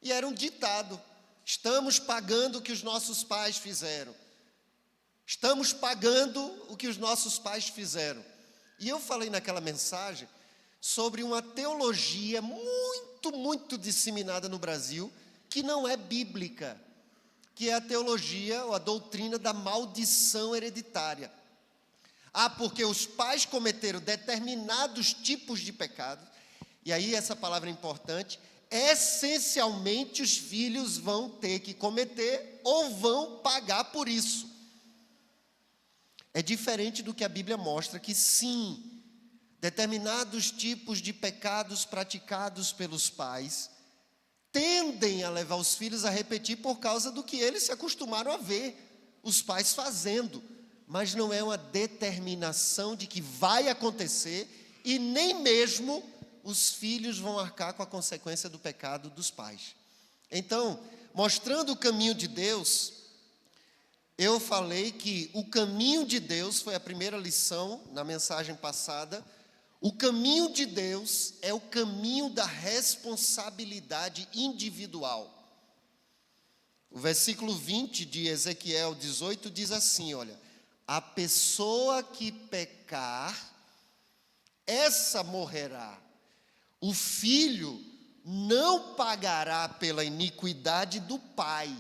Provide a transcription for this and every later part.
E era um ditado: estamos pagando o que os nossos pais fizeram. Estamos pagando o que os nossos pais fizeram. E eu falei naquela mensagem sobre uma teologia muito disseminada no Brasil, que não é bíblica, que é a teologia ou a doutrina da maldição hereditária. Porque os pais cometeram determinados tipos de pecados, e aí essa palavra é importante, essencialmente os filhos vão ter que cometer ou vão pagar por isso. É diferente do que a Bíblia mostra, que sim, determinados tipos de pecados praticados pelos pais tendem a levar os filhos a repetir por causa do que eles se acostumaram a ver os pais fazendo, mas não é uma determinação de que vai acontecer e nem mesmo os filhos vão arcar com a consequência do pecado dos pais. Então, mostrando o caminho de Deus, eu falei que o caminho de Deus foi a primeira lição na mensagem passada. O caminho de Deus é o caminho da responsabilidade individual. O versículo 20 de Ezequiel 18 diz assim, olha: a pessoa que pecar, essa morrerá. O filho não pagará pela iniquidade do pai,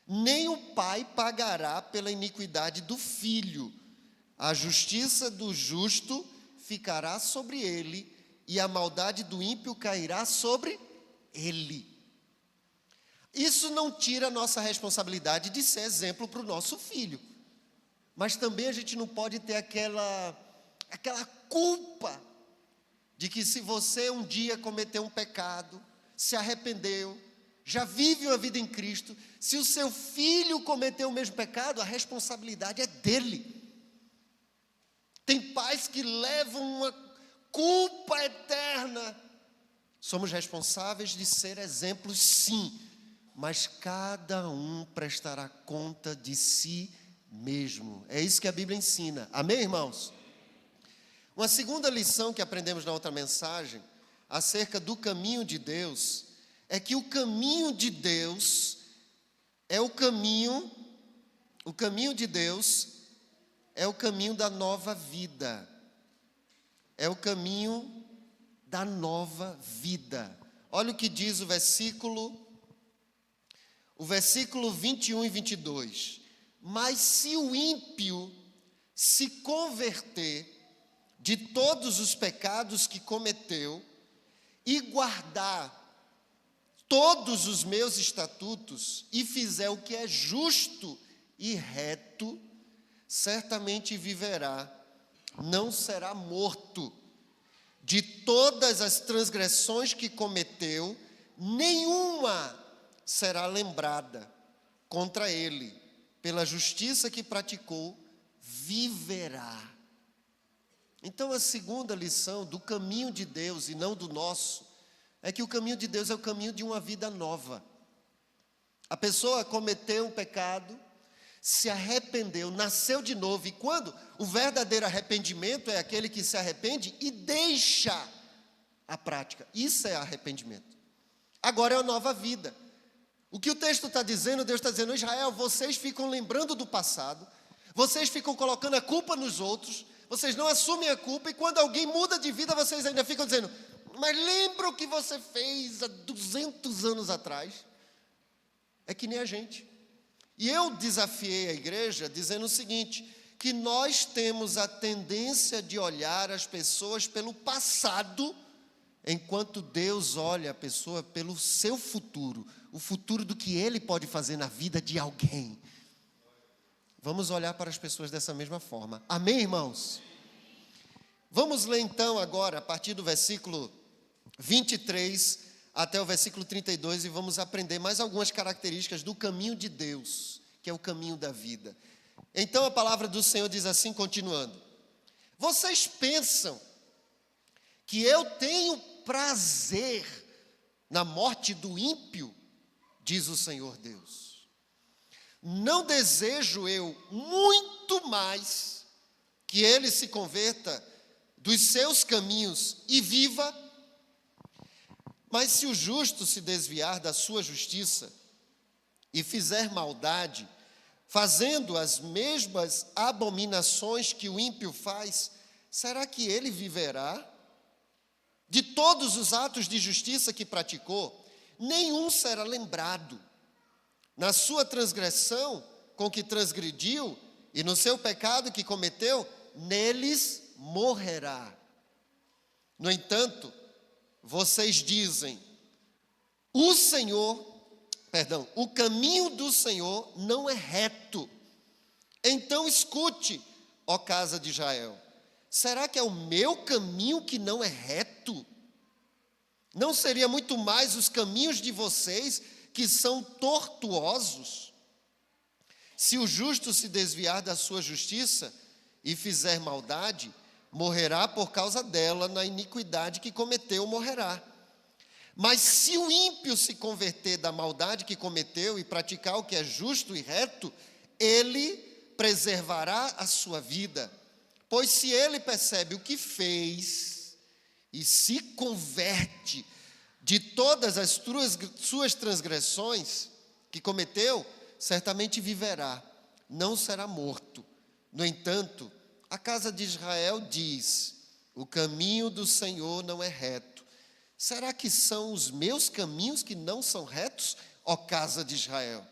nem o pai pagará pela iniquidade do filho. A justiça do justo ficará sobre ele, e a maldade do ímpio cairá sobre ele. Isso não tira a nossa responsabilidade de ser exemplo para o nosso filho, mas também a gente não pode ter aquela culpa de que se você um dia cometeu um pecado, se arrependeu, já vive uma vida em Cristo, se o seu filho cometeu o mesmo pecado, a responsabilidade é dele. Tem pais que levam uma culpa eterna. Somos responsáveis de ser exemplos, sim, mas cada um prestará conta de si mesmo. É isso que a Bíblia ensina. Amém, irmãos? Uma segunda lição que aprendemos na outra mensagem, acerca do caminho de Deus, é que o caminho de Deus é o caminho de Deus é o caminho da nova vida. É o caminho da nova vida. Olha o que diz o versículo 21 e 22. Mas se o ímpio se converter de todos os pecados que cometeu e guardar todos os meus estatutos e fizer o que é justo e reto, certamente viverá, não será morto. De todas as transgressões que cometeu, nenhuma será lembrada contra ele. Pela justiça que praticou, viverá. Então, a segunda lição do caminho de Deus e não do nosso, é que o caminho de Deus é o caminho de uma vida nova. A pessoa cometeu um pecado, se arrependeu, nasceu de novo, e quando o verdadeiro arrependimento é aquele que se arrepende e deixa a prática, isso é arrependimento. Agora é uma nova vida. O que o texto está dizendo, Deus está dizendo: Israel, vocês ficam lembrando do passado, vocês ficam colocando a culpa nos outros, vocês não assumem a culpa, e quando alguém muda de vida, vocês ainda ficam dizendo: mas lembra o que você fez há 200 anos atrás? É que nem a gente. E eu desafiei a igreja dizendo o seguinte, que nós temos a tendência de olhar as pessoas pelo passado, enquanto Deus olha a pessoa pelo seu futuro, o futuro do que Ele pode fazer na vida de alguém. Vamos olhar para as pessoas dessa mesma forma. Amém, irmãos? Vamos ler então agora, a partir do versículo 23 até o versículo 32, e vamos aprender mais algumas características do caminho de Deus, que é o caminho da vida. Então a palavra do Senhor diz assim, continuando: vocês pensam que eu tenho prazer na morte do ímpio? Diz o Senhor Deus. Não desejo eu muito mais que ele se converta dos seus caminhos e viva? Mas se o justo se desviar da sua justiça e fizer maldade, fazendo as mesmas abominações que o ímpio faz, será que ele viverá? De todos os atos de justiça que praticou, nenhum será lembrado. Na sua transgressão com que transgrediu e no seu pecado que cometeu, neles morrerá. No entanto, vocês dizem, o caminho do Senhor não é reto. Então escute, ó casa de Israel, será que é o meu caminho que não é reto? Não seria muito mais os caminhos de vocês que são tortuosos? Se o justo se desviar da sua justiça e fizer maldade, morrerá por causa dela, na iniquidade que cometeu, morrerá. Mas se o ímpio se converter da maldade que cometeu e praticar o que é justo e reto, ele preservará a sua vida. Pois se ele percebe o que fez e se converte de todas as suas transgressões que cometeu, certamente viverá, não será morto. No entanto, a casa de Israel diz, o caminho do Senhor não é reto. Será que são os meus caminhos que não são retos, ó casa de Israel?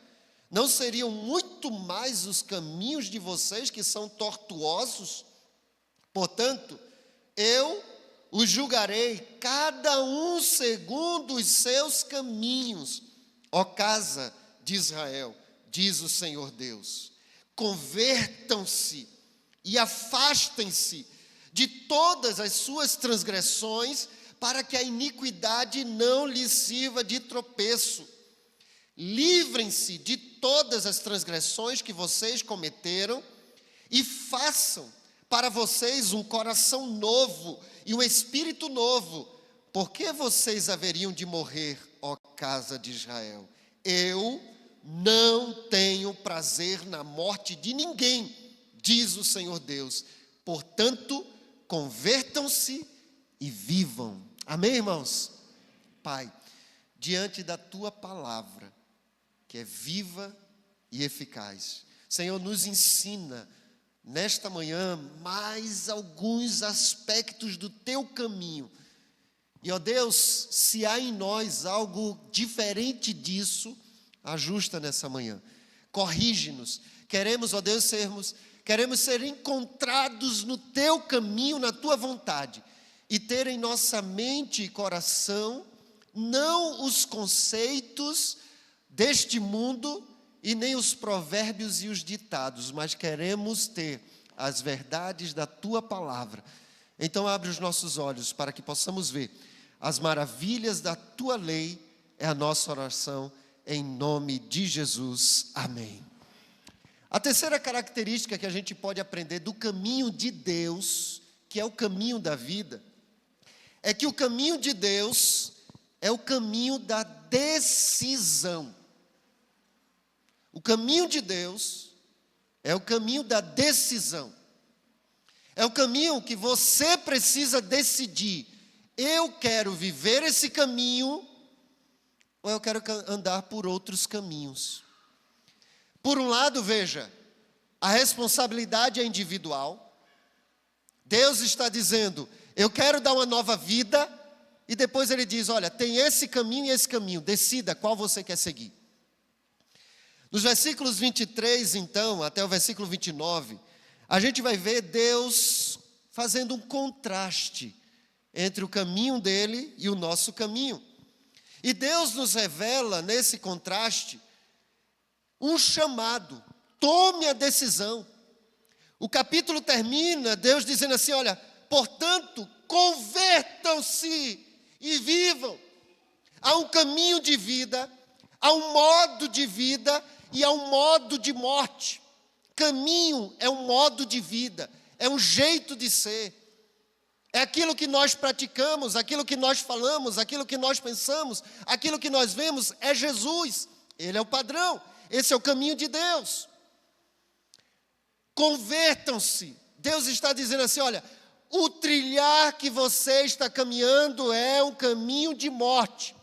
Não seriam muito mais os caminhos de vocês que são tortuosos? Portanto, eu os julgarei, cada um segundo os seus caminhos, ó casa de Israel, diz o Senhor Deus. Convertam-se e afastem-se de todas as suas transgressões, para que a iniquidade não lhes sirva de tropeço. Livrem-se de todas as transgressões que vocês cometeram e façam para vocês um coração novo e um espírito novo. Por que vocês haveriam de morrer, ó casa de Israel? Eu não tenho prazer na morte de ninguém, diz o Senhor Deus. Portanto, convertam-se e vivam. Amém, irmãos? Pai, diante da Tua palavra, que é viva e eficaz, Senhor, nos ensina nesta manhã mais alguns aspectos do Teu caminho. E, ó Deus, se há em nós algo diferente disso, ajusta nessa manhã. Corrige-nos. Queremos, ó Deus, queremos ser encontrados no Teu caminho, na Tua vontade. E ter em nossa mente e coração, não os conceitos deste mundo e nem os provérbios e os ditados, mas queremos ter as verdades da Tua palavra. Então abre os nossos olhos para que possamos ver as maravilhas da Tua lei, é a nossa oração, em nome de Jesus. Amém. A terceira característica que a gente pode aprender do caminho de Deus, que é o caminho da vida, é que o caminho de Deus é o caminho da decisão. O caminho de Deus é o caminho da decisão. É o caminho que você precisa decidir. Eu quero viver esse caminho ou eu quero andar por outros caminhos. Por um lado, veja, a responsabilidade é individual. Deus está dizendo, eu quero dar uma nova vida, e depois Ele diz, olha, tem esse caminho e esse caminho, decida qual você quer seguir. Nos versículos 23, então, até o versículo 29, a gente vai ver Deus fazendo um contraste entre o caminho dele e o nosso caminho. E Deus nos revela, nesse contraste, um chamado, tome a decisão. O capítulo termina, Deus dizendo assim, olha, portanto, convertam-se e vivam. Há um caminho de vida, há um modo de vida e há um modo de morte. Caminho é um modo de vida, é um jeito de ser. É aquilo que nós praticamos, aquilo que nós falamos, aquilo que nós pensamos, aquilo que nós vemos, é Jesus. Ele é o padrão, esse é o caminho de Deus. Convertam-se. Deus está dizendo assim, olha, o trilhar que você está caminhando é um caminho de morte.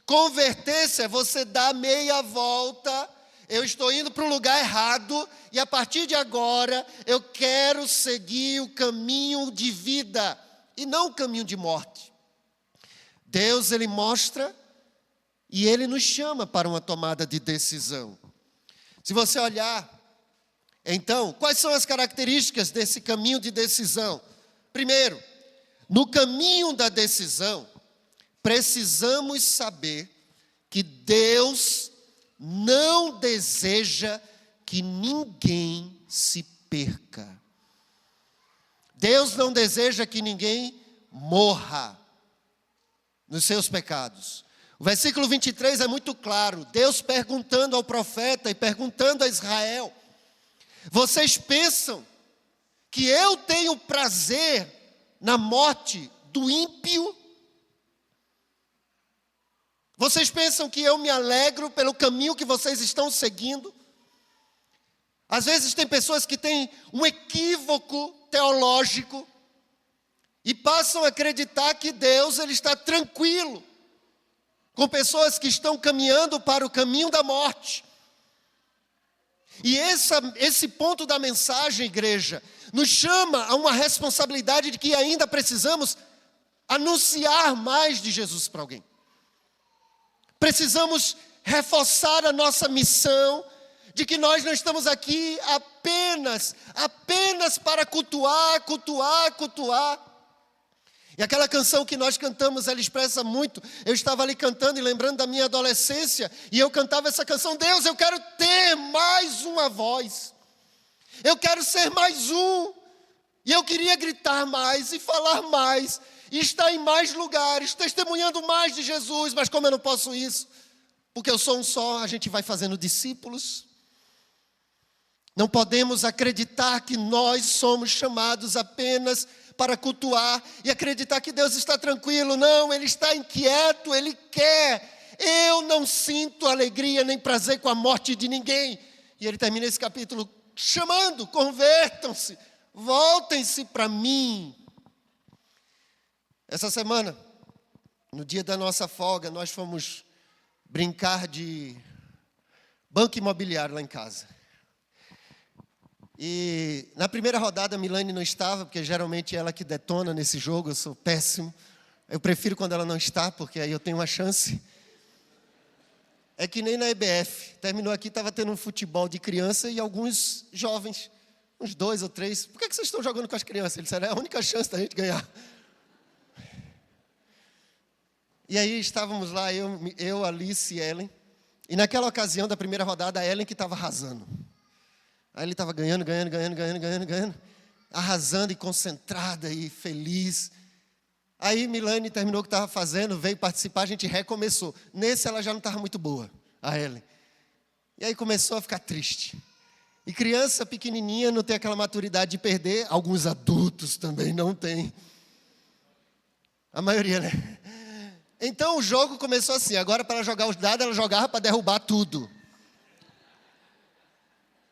Converter-se é você dar meia volta. Eu estou indo para o lugar errado e a partir de agora eu quero seguir o caminho de vida e não o caminho de morte. Deus, Ele mostra e Ele nos chama para uma tomada de decisão. Se você olhar, então, quais são as características desse caminho de decisão? Primeiro, no caminho da decisão, precisamos saber que Deus não deseja que ninguém se perca. Deus não deseja que ninguém morra nos seus pecados. O versículo 23 é muito claro. Deus perguntando ao profeta e perguntando a Israel: vocês pensam que eu tenho prazer na morte do ímpio? Vocês pensam que eu me alegro pelo caminho que vocês estão seguindo? Às vezes tem pessoas que têm um equívoco teológico e passam a acreditar que Deus, Ele está tranquilo com pessoas que estão caminhando para o caminho da morte. E esse ponto da mensagem, igreja, nos chama a uma responsabilidade de que ainda precisamos anunciar mais de Jesus para alguém. Precisamos reforçar a nossa missão de que nós não estamos aqui apenas para cultuar. E aquela canção que nós cantamos, ela expressa muito. Eu estava ali cantando e lembrando da minha adolescência, e eu cantava essa canção: Deus, eu quero ter mais uma voz. Eu quero ser mais um. E eu queria gritar mais e falar mais, e estar em mais lugares, testemunhando mais de Jesus. Mas como eu não posso isso, porque eu sou um só, a gente vai fazendo discípulos. Não podemos acreditar que nós somos chamados apenas para cultuar e acreditar que Deus está tranquilo. Não, Ele está inquieto, Ele quer. Eu não sinto alegria nem prazer com a morte de ninguém. E Ele termina esse capítulo chamando: convertam-se, voltem-se para mim. Essa semana, no dia da nossa folga, nós fomos brincar de banco imobiliário lá em casa. E na primeira rodada a Milane não estava, porque geralmente é ela que detona nesse jogo, eu sou péssimo. Eu prefiro quando ela não está, porque aí eu tenho uma chance. É que nem na EBF, terminou aqui, estava tendo um futebol de criança e alguns jovens, uns 2 ou 3. Por que vocês estão jogando com as crianças? Eles disseram: é a única chance da gente ganhar. E aí estávamos lá, eu, Alice e Ellen. E naquela ocasião da primeira rodada, a Ellen que estava arrasando. Aí ele estava ganhando, arrasando e concentrada e feliz. Aí Milane terminou o que estava fazendo, veio participar, a gente recomeçou. Nesse ela já não estava muito boa, a Ellen. E aí começou a ficar triste. E criança pequenininha não tem aquela maturidade de perder, alguns adultos também não têm. A maioria, né? Então o jogo começou assim, agora para ela jogar os dados, ela jogava para derrubar tudo.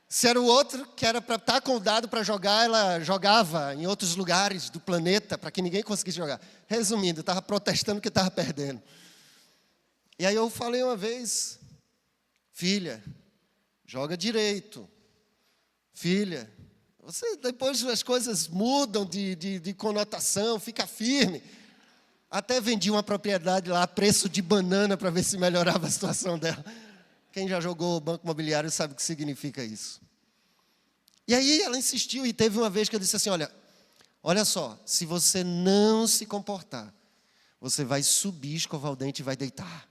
Se era o outro que era para estar com o dado para jogar, ela jogava em outros lugares do planeta para que ninguém conseguisse jogar. Resumindo, estava protestando que estava perdendo. E aí eu falei uma vez: filha, joga direito. Filha, você depois as coisas mudam de conotação, fica firme. Até vendi uma propriedade lá a preço de banana para ver se melhorava a situação dela. Quem já jogou banco imobiliário sabe o que significa isso. E aí ela insistiu e teve uma vez que eu disse assim: olha só, se você não se comportar, você vai subir, escovar o dente e vai deitar.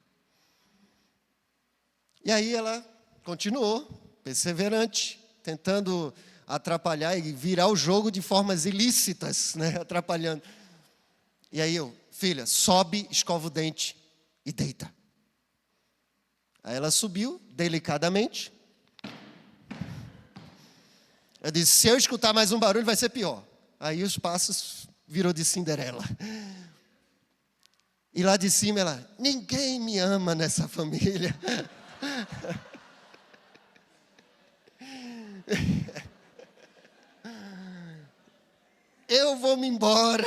E aí ela continuou, perseverante, tentando atrapalhar e virar o jogo de formas ilícitas, né, atrapalhando. E aí eu: filha, sobe, escova o dente e deita. Aí ela subiu, delicadamente. Eu disse: se eu escutar mais um barulho, vai ser pior. Aí os passos virou de Cinderela. E lá de cima ela: ninguém me ama nessa família. Eu vou me embora.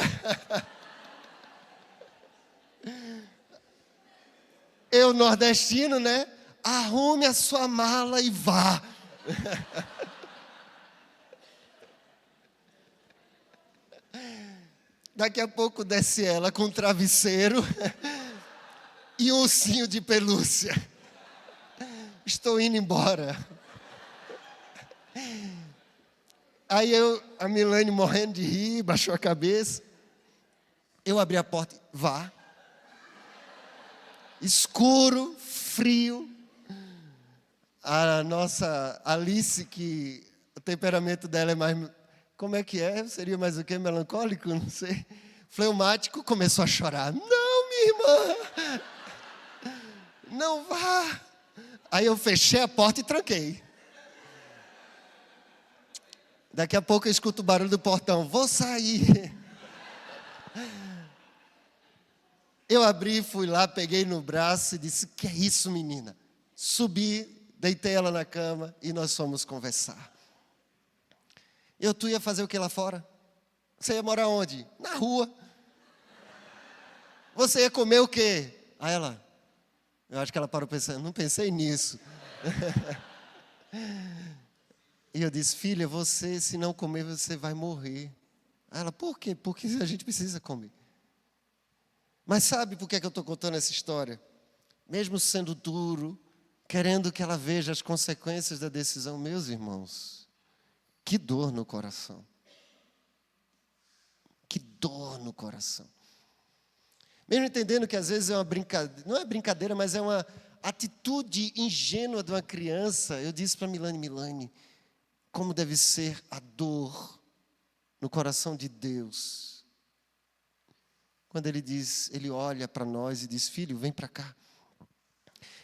Eu, nordestino, né? Arrume a sua mala e vá. Daqui a pouco desce ela com um travesseiro e um ursinho de pelúcia. Estou indo embora. Aí a Milane morrendo de rir, baixou a cabeça. Eu abri a porta, vá. Escuro, frio. A nossa Alice, que o temperamento dela é mais... Como é que é? Seria mais o quê? Melancólico? Não sei. Fleumático, começou a chorar. Não, minha irmã. Não vá. Aí eu fechei a porta e tranquei. Daqui a pouco eu escuto o barulho do portão. Vou sair. Eu abri, fui lá, peguei no braço e disse, que é isso, menina? Subi, deitei ela na cama e nós fomos conversar. Tu ia fazer o que lá fora? Você ia morar onde? Na rua. Você ia comer o quê? Aí ela, eu acho que ela parou pensando, não pensei nisso. E eu disse, filha, você, se não comer, você vai morrer. Aí ela, por quê? Porque a gente precisa comer. Mas sabe por que eu estou contando essa história? Mesmo sendo duro, querendo que ela veja as consequências da decisão, meus irmãos, que dor no coração. Que dor no coração. Mesmo entendendo que às vezes é uma brincadeira, não é brincadeira, mas é uma atitude ingênua de uma criança, eu disse para Milane, como deve ser a dor no coração de Deus. Quando ele olha para nós e diz, filho, vem para cá.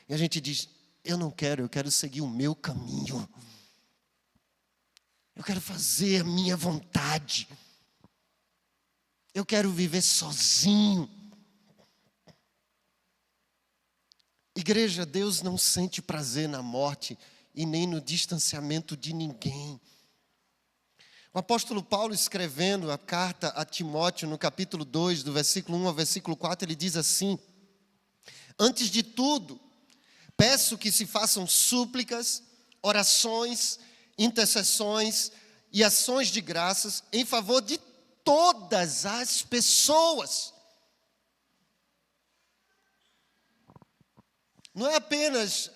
E a gente diz, eu quero seguir o meu caminho. Eu quero fazer a minha vontade. Eu quero viver sozinho. Igreja, Deus não sente prazer na morte e nem no distanciamento de ninguém. O apóstolo Paulo, escrevendo a carta a Timóteo, no capítulo 2, do versículo 1 ao versículo 4, ele diz assim, antes de tudo, peço que se façam súplicas, orações, intercessões e ações de graças em favor de todas as pessoas. Não é apenas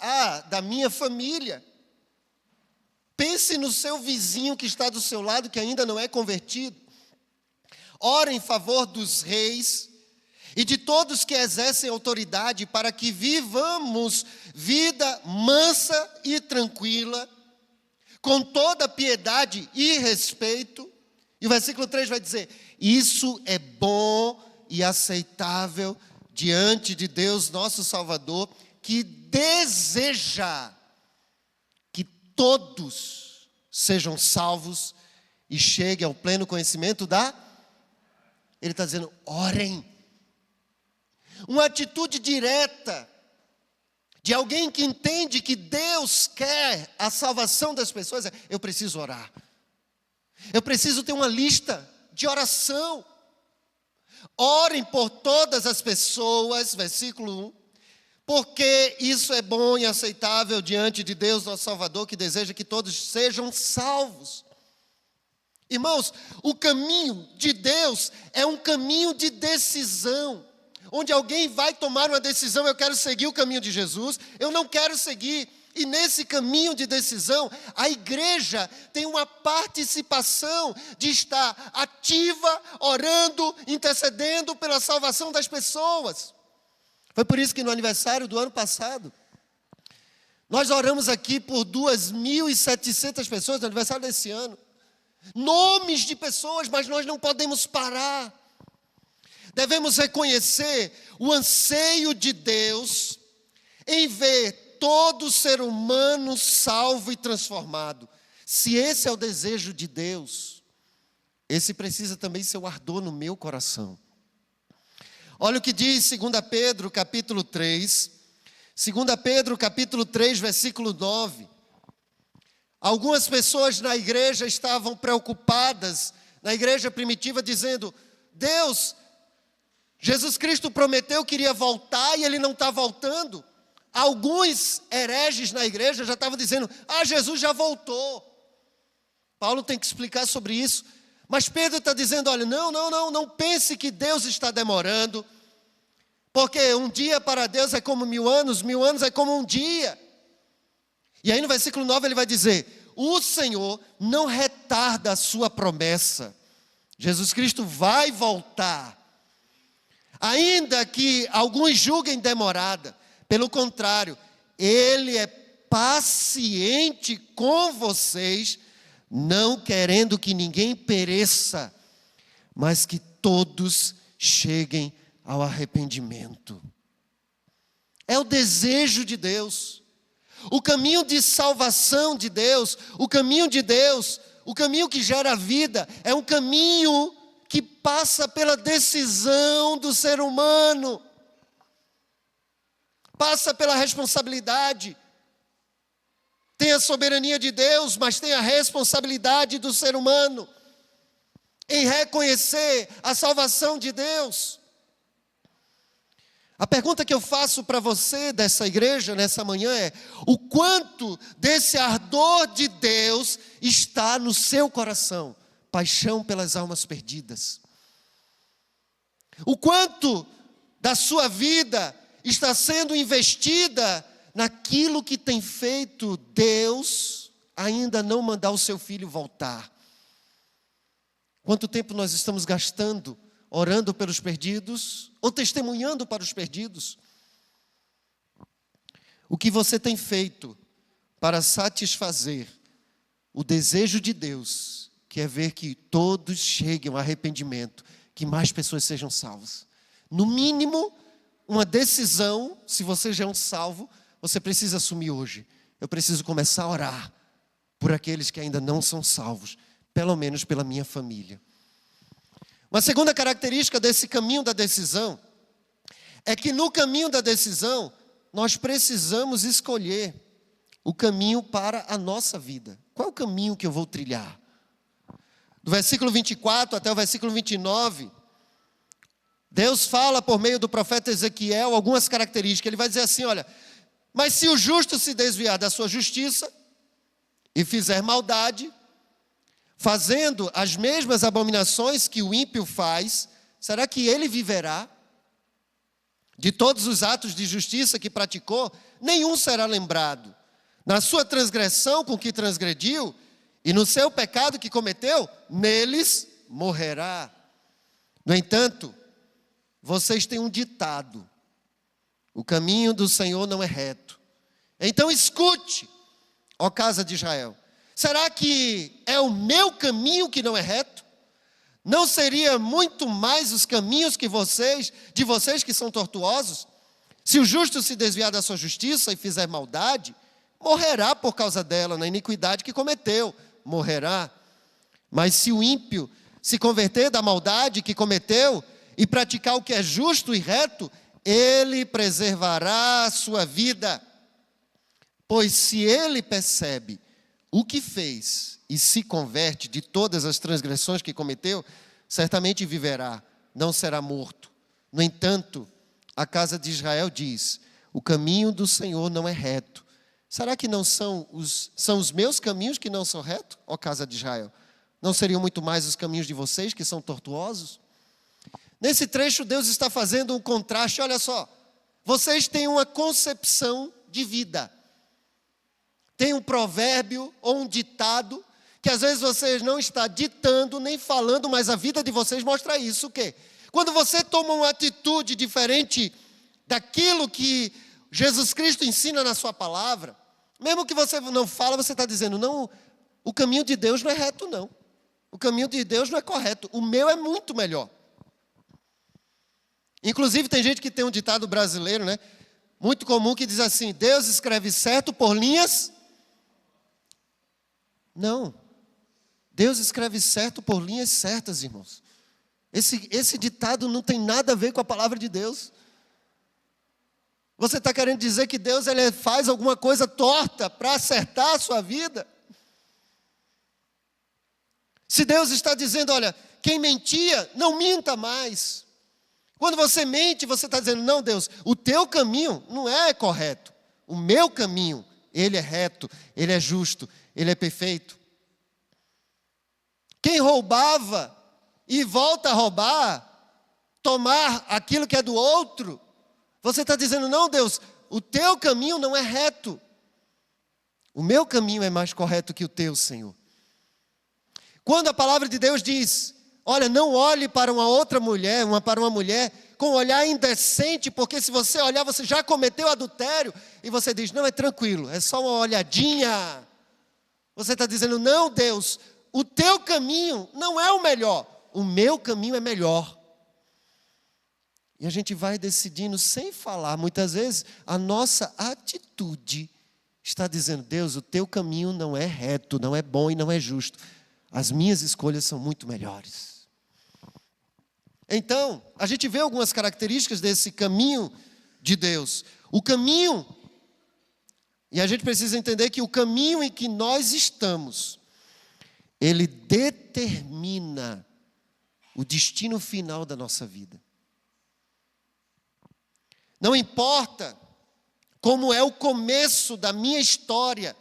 da minha família. Pense no seu vizinho que está do seu lado, que ainda não é convertido. Ore em favor dos reis e de todos que exercem autoridade para que vivamos vida mansa e tranquila, com toda piedade e respeito. E o versículo 3 vai dizer, isso é bom e aceitável diante de Deus, nosso Salvador, que deseja que todos sejam salvos e cheguem ao pleno conhecimento Ele está dizendo, orem. Uma atitude direta de alguém que entende que Deus quer a salvação das pessoas. Eu preciso orar. Eu preciso ter uma lista de oração. Orem por todas as pessoas, versículo 1, porque isso é bom e aceitável diante de Deus, nosso Salvador, que deseja que todos sejam salvos. Irmãos, o caminho de Deus é um caminho de decisão, onde alguém vai tomar uma decisão, eu quero seguir o caminho de Jesus, eu não quero seguir. E nesse caminho de decisão, a igreja tem uma participação de estar ativa, orando, intercedendo pela salvação das pessoas. Foi por isso que no aniversário do ano passado, nós oramos aqui por 2.700 pessoas, no aniversário desse ano. Nomes de pessoas, mas nós não podemos parar. Devemos reconhecer o anseio de Deus em ver todo ser humano salvo e transformado. Se esse é o desejo de Deus, esse precisa também ser o ardor no meu coração. Olha o que diz 2 Pedro capítulo 3. 2 Pedro capítulo 3, versículo 9. Algumas pessoas na igreja estavam preocupadas na igreja primitiva dizendo: Deus, Jesus Cristo prometeu que iria voltar e Ele não está voltando. Alguns hereges na igreja já estavam dizendo: Jesus já voltou. Paulo tem que explicar sobre isso. Mas Pedro está dizendo: olha, não pense que Deus está demorando. Porque um dia para Deus é como 1000 anos é como um dia. E aí no versículo 9 ele vai dizer: o Senhor não retarda a sua promessa. Jesus Cristo vai voltar. Ainda que alguns julguem demorada, pelo contrário, Ele é paciente com vocês, não querendo que ninguém pereça, mas que todos cheguem ao arrependimento. É o desejo de Deus. O caminho de salvação de Deus, o caminho de Deus, o caminho que gera vida, é um caminho que passa pela decisão do ser humano, passa pela responsabilidade. Tem a soberania de Deus, mas tem a responsabilidade do ser humano em reconhecer a salvação de Deus. A pergunta que eu faço para você dessa igreja nessa manhã é: o quanto desse ardor de Deus está no seu coração? Paixão pelas almas perdidas. O quanto da sua vida está sendo investida naquilo que tem feito Deus ainda não mandar o seu filho voltar? Quanto tempo nós estamos gastando orando pelos perdidos ou testemunhando para os perdidos? O que você tem feito para satisfazer o desejo de Deus, que é ver que todos cheguem ao arrependimento, que mais pessoas sejam salvas? No mínimo, uma decisão. Se você já é um salvo, você precisa assumir hoje: eu preciso começar a orar por aqueles que ainda não são salvos, pelo menos pela minha família. Uma segunda característica desse caminho da decisão é que no caminho da decisão nós precisamos escolher o caminho para a nossa vida. Qual é o caminho que eu vou trilhar? Do versículo 24 até o versículo 29, Deus fala por meio do profeta Ezequiel algumas características. Ele vai dizer assim: olha, mas se o justo se desviar da sua justiça e fizer maldade, fazendo as mesmas abominações que o ímpio faz, será que ele viverá? De todos os atos de justiça que praticou, nenhum será lembrado. Na sua transgressão com que transgrediu, e no seu pecado que cometeu, neles morrerá. No entanto, vocês têm um ditado: o caminho do Senhor não é reto. Então escute, ó casa de Israel. Será que é o meu caminho que não é reto? Não seria muito mais os caminhos de vocês que são tortuosos? Se o justo se desviar da sua justiça e fizer maldade, morrerá por causa dela, na iniquidade que cometeu, morrerá. Mas se o ímpio se converter da maldade que cometeu e praticar o que é justo e reto, ele preservará a sua vida. Pois se ele percebe o que fez e se converte de todas as transgressões que cometeu, certamente viverá, não será morto. No entanto, a casa de Israel diz: o caminho do Senhor não é reto. Será que não são os meus caminhos que não são retos, ó casa de Israel? Não seriam muito mais os caminhos de vocês que são tortuosos? Nesse trecho Deus está fazendo um contraste. Olha só, vocês têm uma concepção de vida. Tem um provérbio ou um ditado que às vezes vocês não estão ditando nem falando, mas a vida de vocês mostra isso. O quê? Quando você toma uma atitude diferente daquilo que Jesus Cristo ensina na sua palavra, mesmo que você não fala, você está dizendo: não, o caminho de Deus não é reto, não. O caminho de Deus não é correto. O meu é muito melhor. Inclusive tem gente que tem um ditado brasileiro, né, muito comum, que diz assim: Deus escreve certo por linhas. Não. Deus escreve certo por linhas certas, irmãos. Esse ditado não tem nada a ver com a palavra de Deus. Você está querendo dizer que Deus ele faz alguma coisa torta para acertar a sua vida? Se Deus está dizendo, olha, quem mentia, não minta mais. Quando você mente, você está dizendo, não, Deus, o teu caminho não é correto. O meu caminho, ele é reto, ele é justo, ele é perfeito. Quem roubava e volta a roubar, tomar aquilo que é do outro, você está dizendo, não, Deus, o teu caminho não é reto. O meu caminho é mais correto que o teu, Senhor. Quando a palavra de Deus diz, olha, não olhe para uma outra mulher, para uma mulher com um olhar indecente, porque se você olhar, você já cometeu adultério, e você diz, não, é tranquilo, é só uma olhadinha. Você está dizendo, não, Deus, o teu caminho não é o melhor, o meu caminho é melhor. E a gente vai decidindo sem falar, muitas vezes a nossa atitude está dizendo, Deus, o teu caminho não é reto, não é bom e não é justo. As minhas escolhas são muito melhores. Então, a gente vê algumas características desse caminho de Deus. O caminho, e a gente precisa entender que o caminho em que nós estamos, ele determina o destino final da nossa vida. Não importa como é o começo da minha história,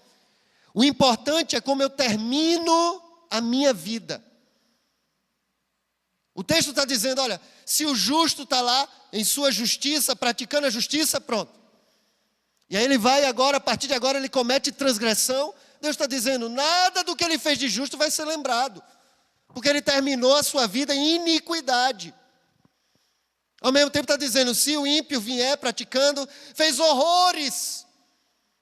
o importante é como eu termino a minha vida. O texto está dizendo, olha, se o justo está lá em sua justiça, praticando a justiça, pronto. E aí ele vai agora, a partir de agora ele comete transgressão. Deus está dizendo, nada do que ele fez de justo vai ser lembrado, porque ele terminou a sua vida em iniquidade. Ao mesmo tempo está dizendo, se o ímpio vier praticando, fez horrores.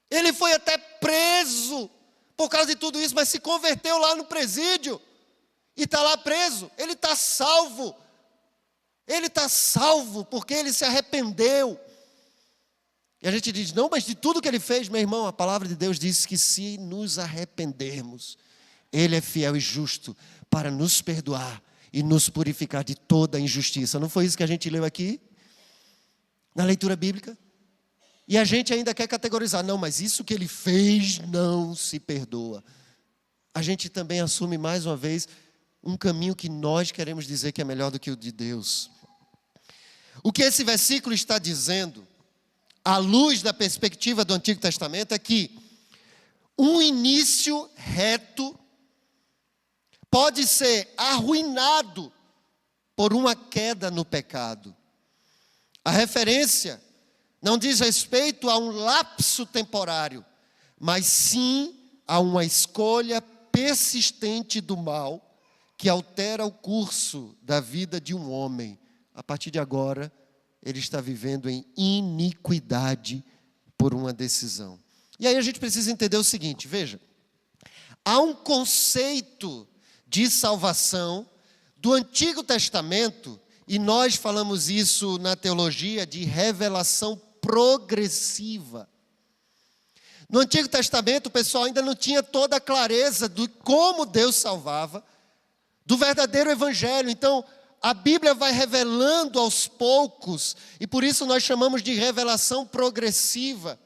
Ele foi até preso por causa de tudo isso, mas se converteu lá no presídio e está lá preso. Ele está salvo. Ele está salvo porque ele se arrependeu. E a gente diz, não, mas de tudo que ele fez, meu irmão, a palavra de Deus diz que se nos arrependermos, ele é fiel e justo para nos perdoar e nos purificar de toda a injustiça. Não foi isso que a gente leu aqui? Na leitura bíblica? E a gente ainda quer categorizar. Não, mas isso que ele fez não se perdoa. A gente também assume mais uma vez um caminho que nós queremos dizer que é melhor do que o de Deus. O que esse versículo está dizendo, à luz da perspectiva do Antigo Testamento, é que um início reto pode ser arruinado por uma queda no pecado. A referência não diz respeito a um lapso temporário, mas sim a uma escolha persistente do mal que altera o curso da vida de um homem. A partir de agora, ele está vivendo em iniquidade por uma decisão. E aí a gente precisa entender o seguinte, veja, há um conceito de salvação do Antigo Testamento, e nós falamos isso na teologia de revelação progressiva. No Antigo Testamento, o pessoal ainda não tinha toda a clareza de como Deus salvava, do verdadeiro evangelho. Então, a Bíblia vai revelando aos poucos, e por isso nós chamamos de revelação progressiva.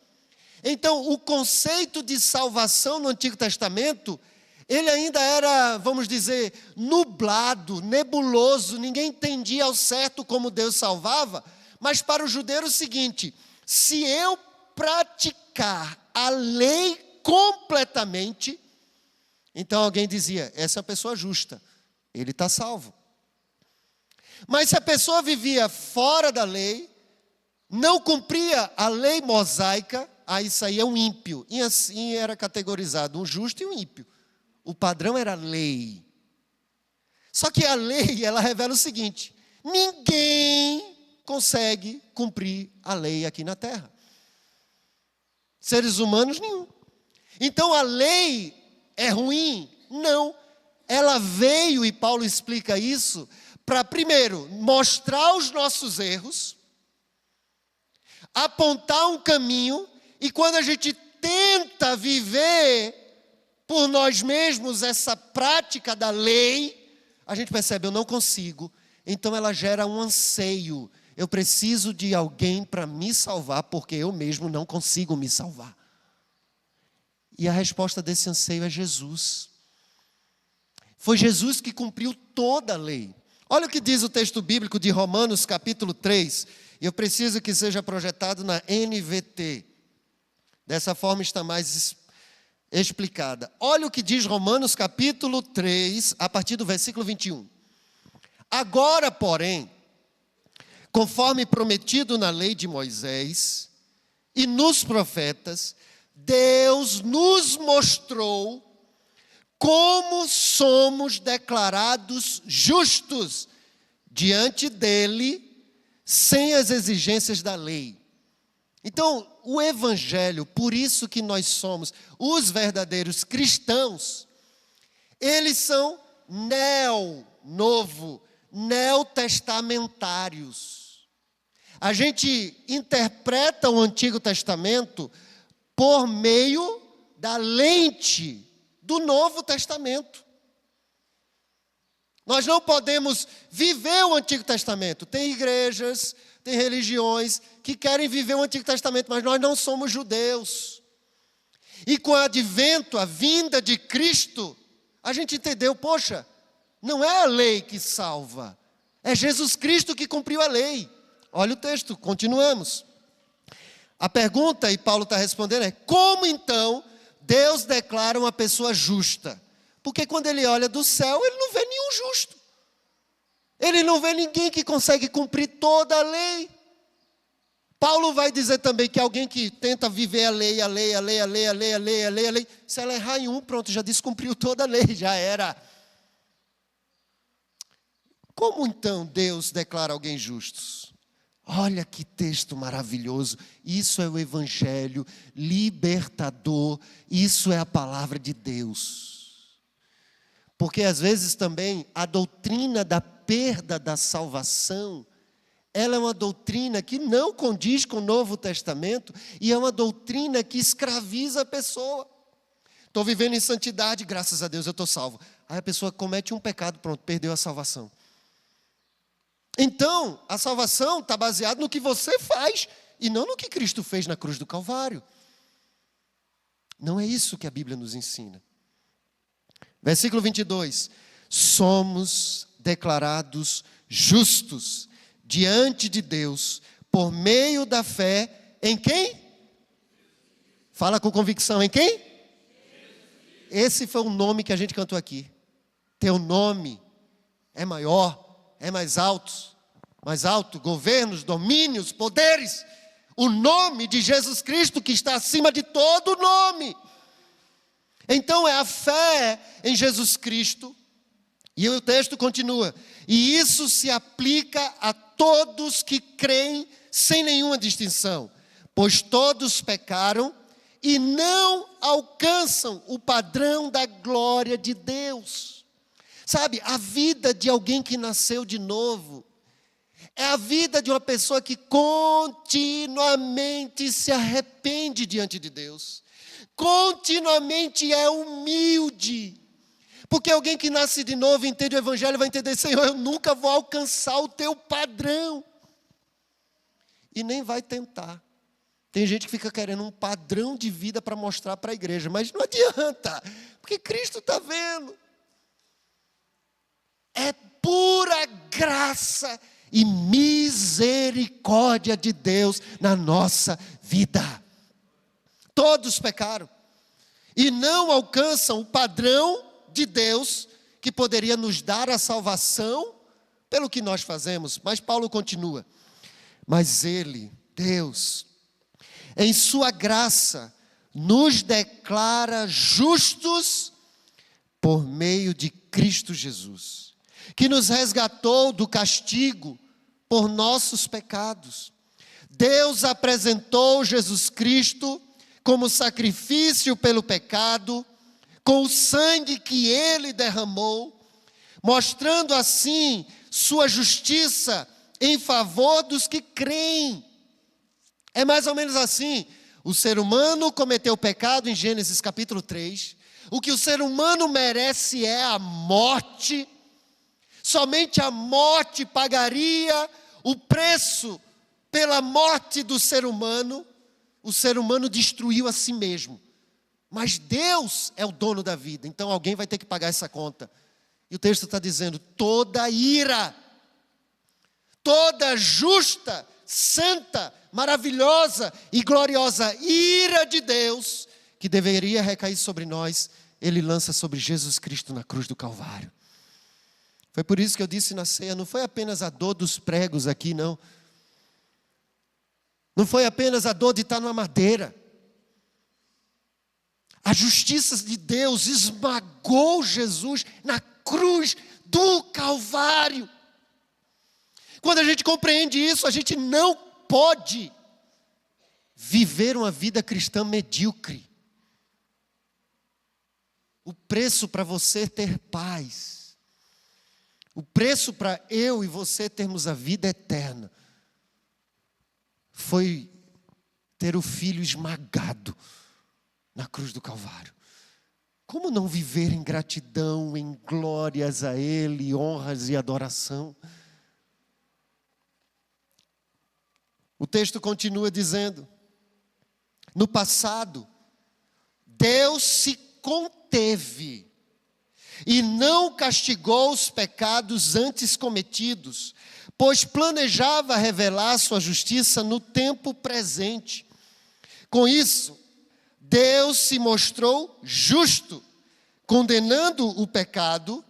Então, o conceito de salvação no Antigo Testamento, ele ainda era, vamos dizer, nublado, nebuloso, ninguém entendia ao certo como Deus salvava, mas para o judeu era o seguinte, se eu praticar a lei completamente, então alguém dizia, essa é uma pessoa justa, ele está salvo. Mas se a pessoa vivia fora da lei, não cumpria a lei mosaica, aí isso aí é um ímpio. E assim era categorizado um justo e um ímpio. O padrão era a lei. Só que a lei, ela revela o seguinte, ninguém consegue cumprir a lei aqui na terra. Seres humanos, nenhum. Então a lei é ruim? Não. Ela veio, e Paulo explica isso, para primeiro, mostrar os nossos erros, apontar um caminho, e quando a gente tenta viver por nós mesmos essa prática da lei, a gente percebe, eu não consigo, então ela gera um anseio, eu preciso de alguém para me salvar, porque eu mesmo não consigo me salvar. E a resposta desse anseio é Jesus. Foi Jesus que cumpriu toda a lei. Olha o que diz o texto bíblico de Romanos capítulo 3. E eu preciso que seja projetado na NVT. Dessa forma está mais explicada. Olha o que diz Romanos capítulo 3, a partir do versículo 21. Agora, porém, conforme prometido na lei de Moisés e nos profetas, Deus nos mostrou como somos declarados justos diante dele, sem as exigências da lei. Então, o Evangelho, por isso que nós somos os verdadeiros cristãos, eles são neotestamentários. A gente interpreta o Antigo Testamento por meio da lente do Novo Testamento. Nós não podemos viver o Antigo Testamento. Tem igrejas, tem religiões que querem viver o Antigo Testamento, mas nós não somos judeus. E com o advento, a vinda de Cristo, a gente entendeu, poxa, não é a lei que salva, é Jesus Cristo que cumpriu a lei. Olha o texto, continuamos. A pergunta, e Paulo está respondendo, é: como então Deus declara uma pessoa justa? Porque quando ele olha do céu, ele não vê nenhum justo. Ele não vê ninguém que consegue cumprir toda a lei. Paulo vai dizer também que alguém que tenta viver a lei, se ela errar em um, pronto, já descumpriu toda a lei, já era. Como então Deus declara alguém justo? Olha que texto maravilhoso. Isso é o Evangelho libertador. Isso é a palavra de Deus. Porque às vezes também a doutrina da perda da salvação, ela é uma doutrina que não condiz com o Novo Testamento e é uma doutrina que escraviza a pessoa. Estou vivendo em santidade, graças a Deus eu estou salvo. Aí a pessoa comete um pecado, pronto, perdeu a salvação. Então, a salvação está baseada no que você faz e não no que Cristo fez na cruz do Calvário. Não é isso que a Bíblia nos ensina. Versículo 22. Somos declarados justos diante de Deus por meio da fé em quem? Fala com convicção, em quem? Esse foi o nome que a gente cantou aqui. Teu nome é maior, é mais alto, governos, domínios, poderes. O nome de Jesus Cristo que está acima de todo nome. Então é a fé em Jesus Cristo. E o texto continua. E isso se aplica a todos que creem sem nenhuma distinção. Pois todos pecaram e não alcançam o padrão da glória de Deus. Sabe, a vida de alguém que nasceu de novo é a vida de uma pessoa que continuamente se arrepende diante de Deus. Continuamente é humilde. Porque alguém que nasce de novo, entende o Evangelho, vai entender: Senhor, eu nunca vou alcançar o teu padrão. E nem vai tentar. Tem gente que fica querendo um padrão de vida para mostrar para a igreja, mas não adianta, porque Cristo está vendo. É pura graça e misericórdia de Deus na nossa vida. Todos pecaram e não alcançam o padrão de Deus que poderia nos dar a salvação pelo que nós fazemos. Mas Paulo continua: mas Ele, Deus, em sua graça, nos declara justos por meio de Cristo Jesus, que nos resgatou do castigo por nossos pecados. Deus apresentou Jesus Cristo como sacrifício pelo pecado, com o sangue que Ele derramou, mostrando assim sua justiça em favor dos que creem. É mais ou menos assim: o ser humano cometeu pecado em Gênesis capítulo 3, o que o ser humano merece é a morte. Somente a morte pagaria o preço pela morte do ser humano. O ser humano destruiu a si mesmo. Mas Deus é o dono da vida, então alguém vai ter que pagar essa conta. E o texto está dizendo: toda ira, toda justa, santa, maravilhosa e gloriosa ira de Deus, que deveria recair sobre nós, Ele lança sobre Jesus Cristo na cruz do Calvário. Foi por isso que eu disse na ceia, não foi apenas a dor dos pregos aqui, não. Não foi apenas a dor de estar numa madeira. A justiça de Deus esmagou Jesus na cruz do Calvário. Quando a gente compreende isso, a gente não pode viver uma vida cristã medíocre. O preço para você ter paz, o preço para eu e você termos a vida eterna, foi ter o Filho esmagado na cruz do Calvário. Como não viver em gratidão, em glórias a Ele, honras e adoração? O texto continua dizendo: no passado, Deus se conteve e não castigou os pecados antes cometidos, pois planejava revelar sua justiça no tempo presente. Com isso, Deus se mostrou justo, condenando o pecado,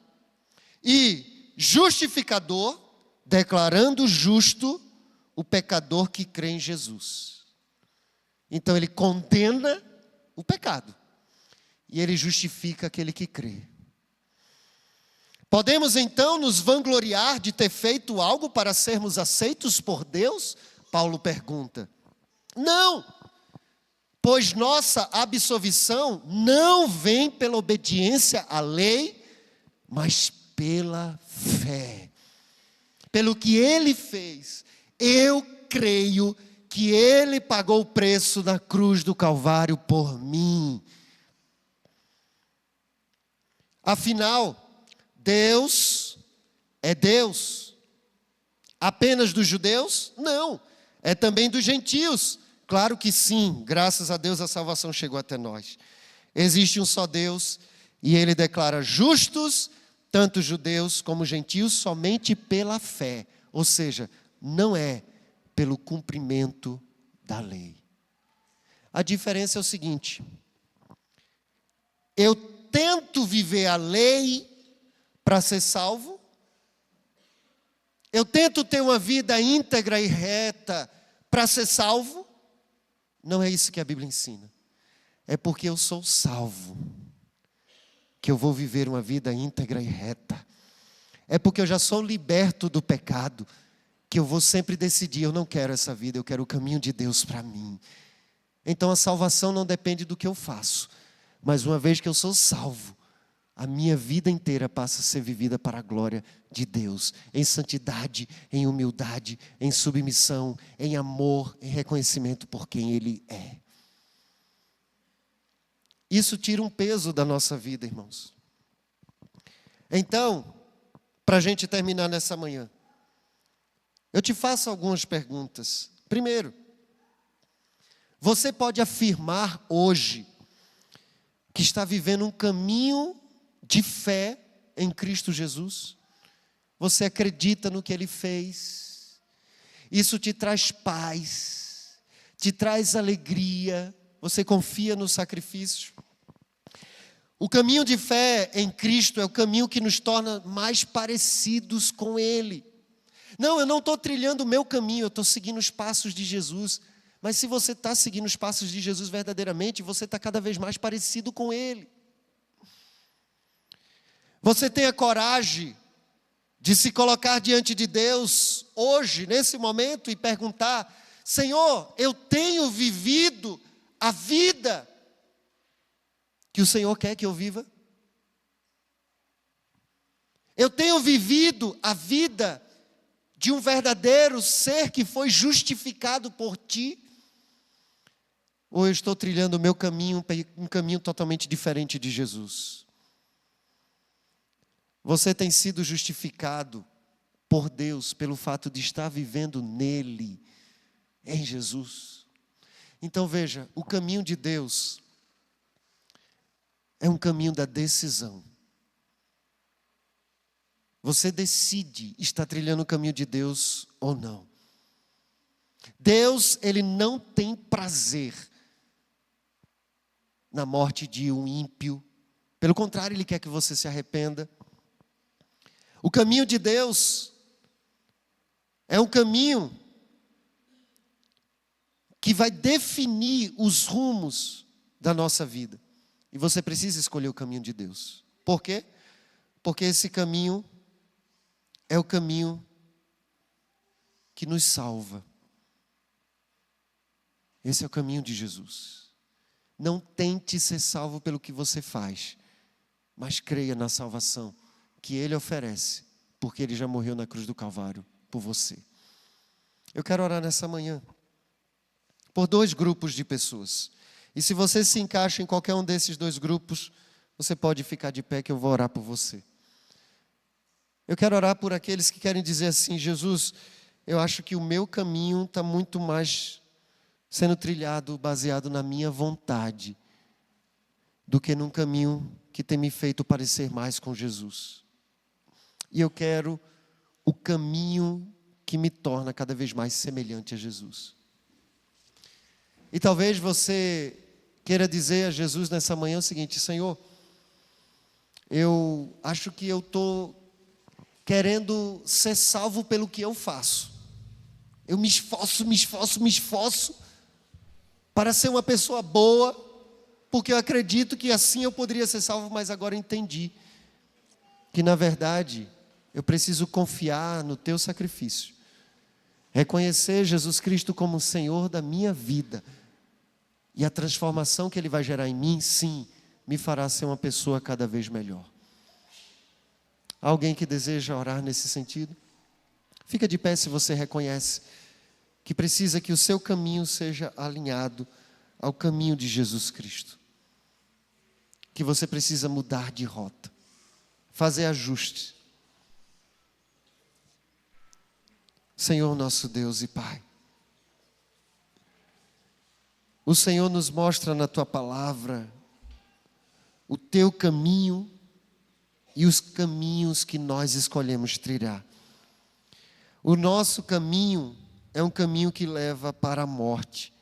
e justificador, declarando justo o pecador que crê em Jesus. Então ele condena o pecado e ele justifica aquele que crê. Podemos então nos vangloriar de ter feito algo para sermos aceitos por Deus? Paulo pergunta. Não, pois nossa absolvição não vem pela obediência à lei, mas pela fé. Pelo que Ele fez, eu creio que Ele pagou o preço na cruz do Calvário por mim. Afinal, Deus é Deus apenas dos judeus? Não, é também dos gentios. Claro que sim, graças a Deus a salvação chegou até nós. Existe um só Deus e Ele declara justos tanto judeus como gentios somente pela fé. Ou seja, não é pelo cumprimento da lei. A diferença é o seguinte: eu tento viver a lei para ser salvo, eu tento ter uma vida íntegra e reta para ser salvo. Não é isso que a Bíblia ensina. É porque eu sou salvo que eu vou viver uma vida íntegra e reta. É porque eu já sou liberto do pecado que eu vou sempre decidir: eu não quero essa vida, eu quero o caminho de Deus para mim. Então a salvação não depende do que eu faço, mas uma vez que eu sou salvo, a minha vida inteira passa a ser vivida para a glória de Deus, em santidade, em humildade, em submissão, em amor, em reconhecimento por quem Ele é. Isso tira um peso da nossa vida, irmãos. Então, para a gente terminar nessa manhã, eu te faço algumas perguntas. Primeiro, você pode afirmar hoje que está vivendo um caminho de fé em Cristo Jesus? Você acredita no que Ele fez? Isso te traz paz, te traz alegria, você confia no sacrifício? O caminho de fé em Cristo é o caminho que nos torna mais parecidos com Ele. Não, eu não estou trilhando o meu caminho, eu estou seguindo os passos de Jesus. Mas se você está seguindo os passos de Jesus verdadeiramente, você está cada vez mais parecido com Ele. Você tem a coragem de se colocar diante de Deus hoje, nesse momento, e perguntar: Senhor, eu tenho vivido a vida que o Senhor quer que eu viva? Eu tenho vivido a vida de um verdadeiro ser que foi justificado por Ti? Ou eu estou trilhando o meu caminho, um caminho totalmente diferente de Jesus? Você tem sido justificado por Deus pelo fato de estar vivendo nele, em Jesus. Então veja, o caminho de Deus é um caminho da decisão. Você decide estar trilhando o caminho de Deus ou não. Deus, Ele não tem prazer na morte de um ímpio. Pelo contrário, Ele quer que você se arrependa. O caminho de Deus é um caminho que vai definir os rumos da nossa vida. E você precisa escolher o caminho de Deus. Por quê? Porque esse caminho é o caminho que nos salva. Esse é o caminho de Jesus. Não tente ser salvo pelo que você faz, mas creia na salvação que Ele oferece, porque Ele já morreu na cruz do Calvário por você. Eu quero orar nessa manhã por 2 grupos de pessoas. E se você se encaixa em qualquer um desses 2 grupos, você pode ficar de pé que eu vou orar por você. Eu quero orar por aqueles que querem dizer assim: Jesus, eu acho que o meu caminho está muito mais sendo trilhado baseado na minha vontade do que num caminho que tem me feito parecer mais com Jesus. E eu quero o caminho que me torna cada vez mais semelhante a Jesus. E talvez você queira dizer a Jesus nessa manhã o seguinte: Senhor, eu acho que eu estou querendo ser salvo pelo que eu faço. Eu me esforço para ser uma pessoa boa, porque eu acredito que assim eu poderia ser salvo, mas agora eu entendi que na verdade eu preciso confiar no teu sacrifício. Reconhecer Jesus Cristo como o Senhor da minha vida. E a transformação que Ele vai gerar em mim, sim, me fará ser uma pessoa cada vez melhor. Alguém que deseja orar nesse sentido? Fica de pé se você reconhece que precisa que o seu caminho seja alinhado ao caminho de Jesus Cristo. Que você precisa mudar de rota, fazer ajustes. Senhor nosso Deus e Pai, o Senhor nos mostra na Tua palavra o Teu caminho e os caminhos que nós escolhemos trilhar. O nosso caminho é um caminho que leva para a morte,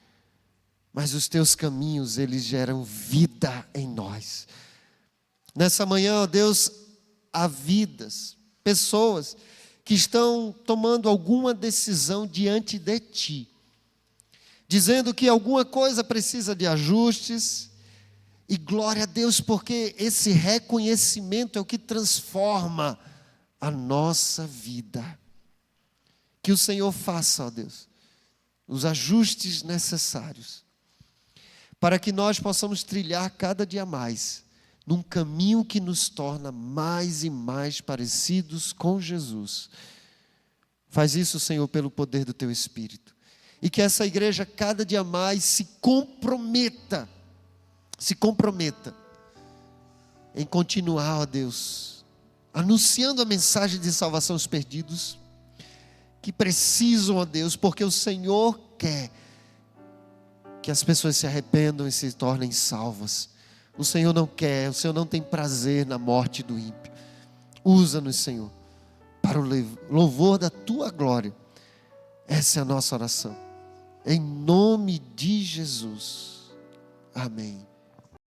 mas os Teus caminhos, eles geram vida em nós. Nessa manhã, ó Deus, há vidas, pessoas que estão tomando alguma decisão diante de Ti, dizendo que alguma coisa precisa de ajustes. E glória a Deus, porque esse reconhecimento é o que transforma a nossa vida. Que o Senhor faça, ó Deus, os ajustes necessários, para que nós possamos trilhar cada dia mais, num caminho que nos torna mais e mais parecidos com Jesus. Faz isso, Senhor, pelo poder do Teu Espírito. E que essa igreja cada dia mais se comprometa em continuar, ó Deus, anunciando a mensagem de salvação aos perdidos, que precisam, ó Deus, porque o Senhor quer que as pessoas se arrependam e se tornem salvas. O Senhor não quer, o Senhor não tem prazer na morte do ímpio. Usa-nos, Senhor, para o louvor da Tua glória. Essa é a nossa oração. Em nome de Jesus. Amém.